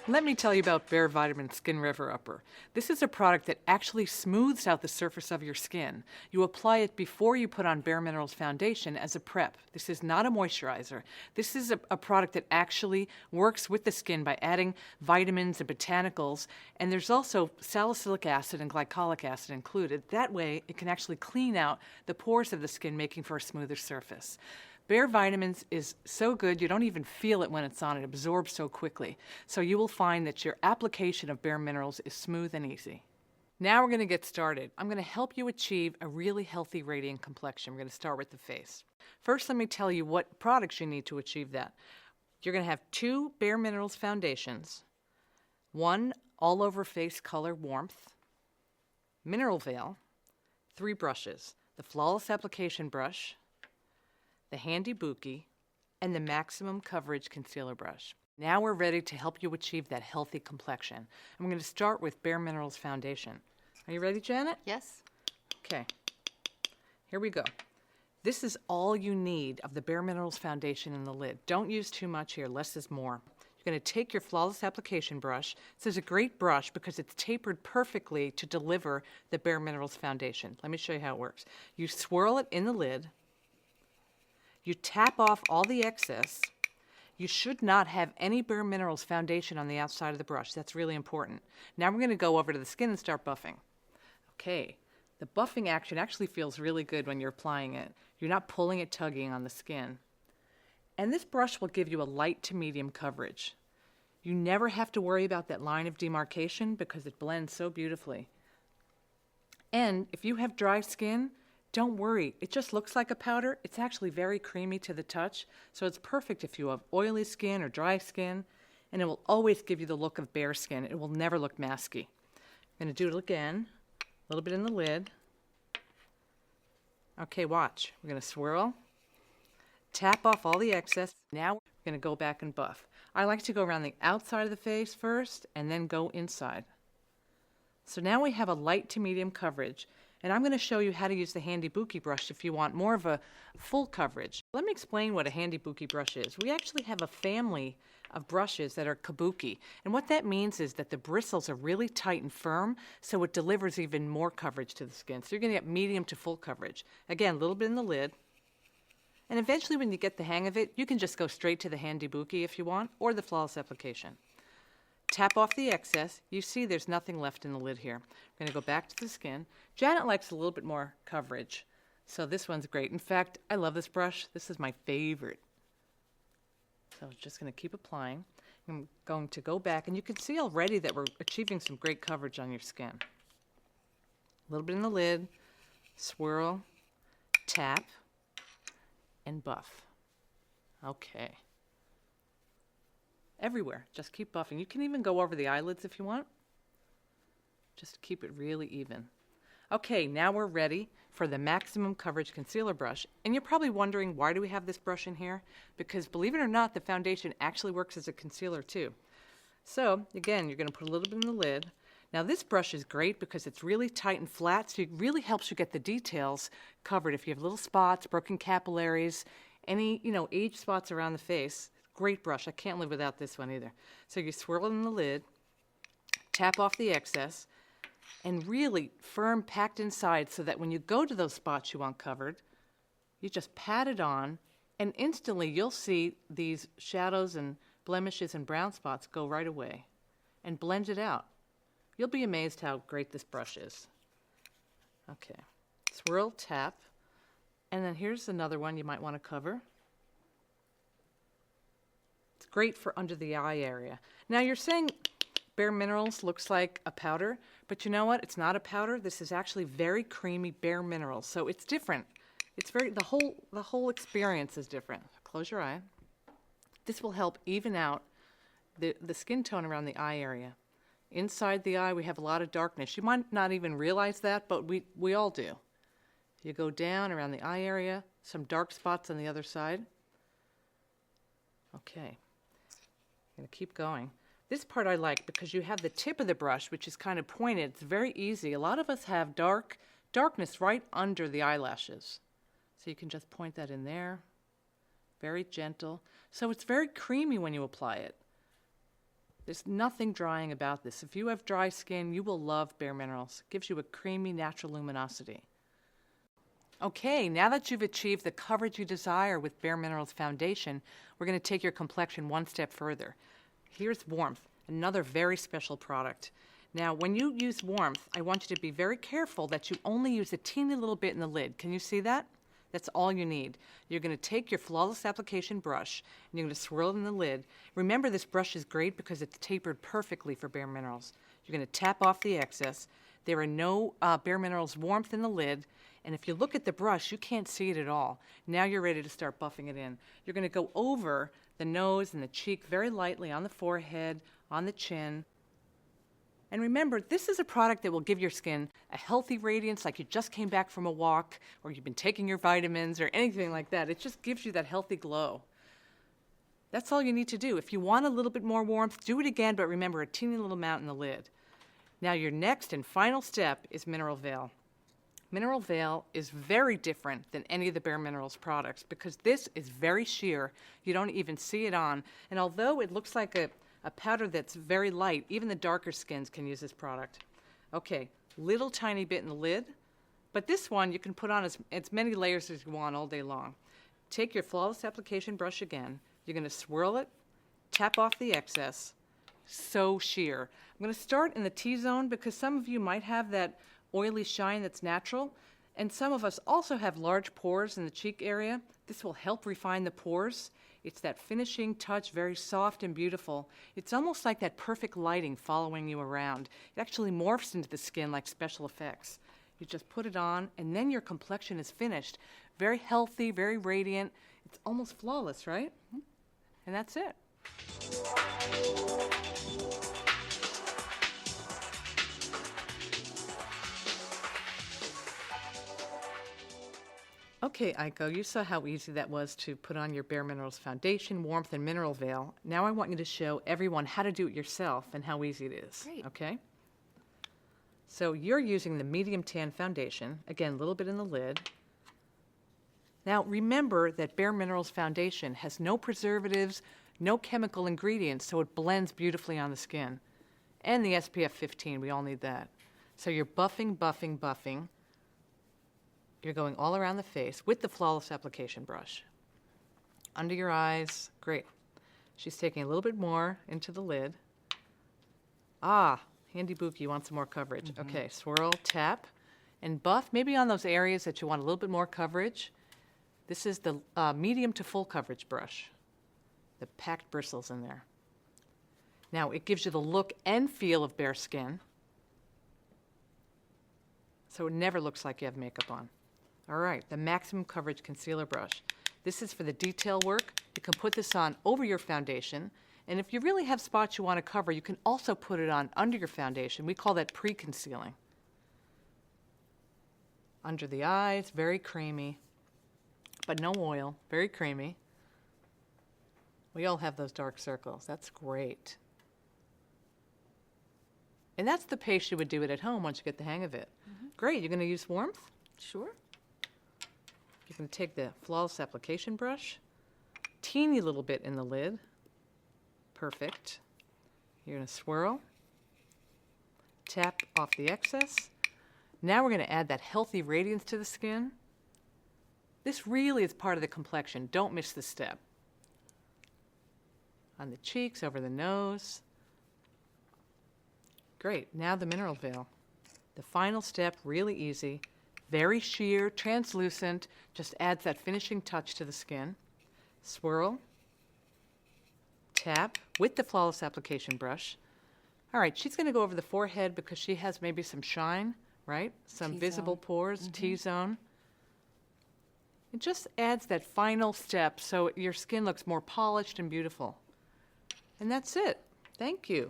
Let me tell you about Bare Vitamin Skin River Upper. This is a product that actually smooths out the surface of your skin. You apply it before you put on Bare Minerals foundation as a prep. This is not a moisturizer. This is a product that actually works with the skin by adding vitamins and botanicals, and there's also salicylic acid and glycolic acid included. That way, it can actually clean out the pores of the skin, making for a smoother surface. Bare Vitamins is so good you don't even feel it when it's on. It absorbs so quickly. So you will find that your application of Bare Minerals is smooth and easy. Now we're going to get started. I'm going to help you achieve a really healthy, radiant complexion. We're going to start with the face. First, let me tell you what products you need to achieve that. You're going to have 2 Bare Minerals foundations, 1 all-over face color warmth, mineral veil, 3 brushes, the Flawless Application Brush, the Handy Buki, and the Maximum Coverage Concealer Brush. Now we're ready to help you achieve that healthy complexion. I'm going to start with Bare Minerals Foundation. Are you ready, Janet? Yes. Okay. Here we go. This is all you need of the Bare Minerals Foundation in the lid. Don't use too much here. Less is more. You're going to take your Flawless Application Brush. This is a great brush because it's tapered perfectly to deliver the Bare Minerals Foundation. Let me show you how it works. You swirl it in the lid. You tap off all the excess. You should not have any Bare Minerals foundation on the outside of the brush. That's really important. Now we're going to go over to the skin and start buffing. Okay, the buffing action actually feels really good when you're applying it. You're not pulling it, tugging on the skin. And this brush will give you a light to medium coverage. You never have to worry about that line of demarcation because it blends so beautifully. And if you have dry skin, don't worry, it just looks like a powder. It's actually very creamy to the touch, so it's perfect if you have oily skin or dry skin, and it will always give you the look of bare skin. It will never look masky. I'm going to do it again, a little bit in the lid. Okay, watch. We're going to swirl, tap off all the excess. Now we're going to go back and buff. I like to go around the outside of the face first and then go inside. So now we have a light to medium coverage. And I'm going to show you how to use the Handy Buki brush if you want more of a full coverage. Let me explain what a Handy Buki brush is. We actually have a family of brushes that are kabuki. And what that means is that the bristles are really tight and firm, so it delivers even more coverage to the skin. So you're going to get medium to full coverage. Again, a little bit in the lid. And eventually when you get the hang of it, you can just go straight to the Handy Buki if you want, or the Flawless Application. Tap off the excess. You see there's nothing left in the lid here. We're going to go back to the skin. Janet likes a little bit more coverage, so this one's great. In fact, I love this brush. This is my favorite. So I'm just going to keep applying. I'm going to go back, and you can see already that we're achieving some great coverage on your skin. A little bit in the lid, swirl, tap, and buff. Okay. Everywhere. Just keep buffing. You can even go over the eyelids if you want. Just keep it really even. Okay, now we're ready for the Maximum Coverage Concealer Brush. And you're probably wondering, why do we have this brush in here? Because believe it or not, the foundation actually works as a concealer too. So again, you're going to put a little bit in the lid. Now this brush is great because it's really tight and flat, so it really helps you get the details covered. If you have little spots, broken capillaries, any, age spots around the face, great brush. I can't live without this one either. So you swirl it in the lid, tap off the excess, and really firm packed inside so that when you go to those spots you want covered, you just pat it on, and instantly you'll see these shadows and blemishes and brown spots go right away and blend it out. You'll be amazed how great this brush is. Okay, swirl, tap, and then here's another one you might want to cover. It's great for under the eye area. Now you're saying Bare Minerals looks like a powder, but you know what? It's not a powder. This is actually very creamy Bare Minerals, so it's different. It's the whole experience is different. Close your eye. This will help even out the skin tone around the eye area. Inside the eye we have a lot of darkness. You might not even realize that, but we all do. You go down around the eye area, some dark spots on the other side. Okay. I'm going to keep going. This part I like because you have the tip of the brush, which is kind of pointed. It's very easy. A lot of us have darkness right under the eyelashes. So you can just point that in there. Very gentle. So it's very creamy when you apply it. There's nothing drying about this. If you have dry skin, you will love Bare Minerals. It gives you a creamy, natural luminosity. Okay, now that you've achieved the coverage you desire with Bare Minerals foundation, we're going to take your complexion one step further. Here's Warmth, another very special product. Now, when you use Warmth, I want you to be very careful that you only use a teeny little bit in the lid. Can you see that? That's all you need. You're going to take your Flawless Application brush and you're going to swirl it in the lid. Remember, this brush is great because it's tapered perfectly for Bare Minerals. You're going to tap off the excess. There are no Bare Minerals Warmth in the lid. And if you look at the brush, you can't see it at all. Now you're ready to start buffing it in. You're going to go over the nose and the cheek very lightly, on the forehead, on the chin. And remember, this is a product that will give your skin a healthy radiance, like you just came back from a walk, or you've been taking your vitamins, or anything like that. It just gives you that healthy glow. That's all you need to do. If you want a little bit more warmth, do it again, but remember, a teeny little amount in the lid. Now your next and final step is Mineral Veil. Mineral Veil is very different than any of the Bare Minerals products because this is very sheer. You don't even see it on. And although it looks like a powder that's very light, even the darker skins can use this product. Okay, little tiny bit in the lid, but this one you can put on as many layers as you want all day long. Take your Flawless Application brush again. You're going to swirl it, tap off the excess. So sheer. I'm going to start in the T-zone because some of you might have that oily shine that's natural, and some of us also have large pores in the cheek area. This will help refine the pores. It's that finishing touch, very soft and beautiful. It's almost like that perfect lighting following you around. It actually morphs into the skin like special effects. You just put it on, and then your complexion is finished. Very healthy, very radiant. It's almost flawless, right? And that's it. Okay, Aiko, you saw how easy that was to put on your Bare Minerals foundation, Warmth, and Mineral Veil. Now I want you to show everyone how to do it yourself and how easy it is. Great. Okay? So you're using the medium tan foundation. Again, a little bit in the lid. Now remember that Bare Minerals foundation has no preservatives, no chemical ingredients, so it blends beautifully on the skin. And the SPF 15, we all need that. So you're buffing, buffing, buffing. You're going all around the face with the Flawless Application brush. Under your eyes, great. She's taking a little bit more into the lid. Ah, handy Buki, you want some more coverage. Mm-hmm. Okay, swirl, tap, and buff, maybe on those areas that you want a little bit more coverage. This is the medium to full coverage brush. The packed bristles in there. Now, it gives you the look and feel of bare skin, so it never looks like you have makeup on. All right, the Maximum Coverage Concealer Brush. This is for the detail work. You can put this on over your foundation, and if you really have spots you want to cover, you can also put it on under your foundation. We call that pre-concealing. Under the eyes, very creamy, but no oil, very creamy. We all have those dark circles. That's great. And that's the pace you would do it at home once you get the hang of it. Mm-hmm. Great, you're going to use Warmth? Sure. You're going to take the Flawless Application brush, teeny little bit in the lid. Perfect. You're going to swirl, tap off the excess. Now we're going to add that healthy radiance to the skin. This really is part of the complexion. Don't miss this step. On the cheeks, over the nose. Great. Now the Mineral Veil. The final step, really easy. Very sheer, translucent, just adds that finishing touch to the skin. Swirl, tap with the Flawless Application brush. All right, she's going to go over the forehead because she has maybe some shine, right? Some visible pores, T-zone. It just adds that final step so your skin looks more polished and beautiful. And that's it. Thank you.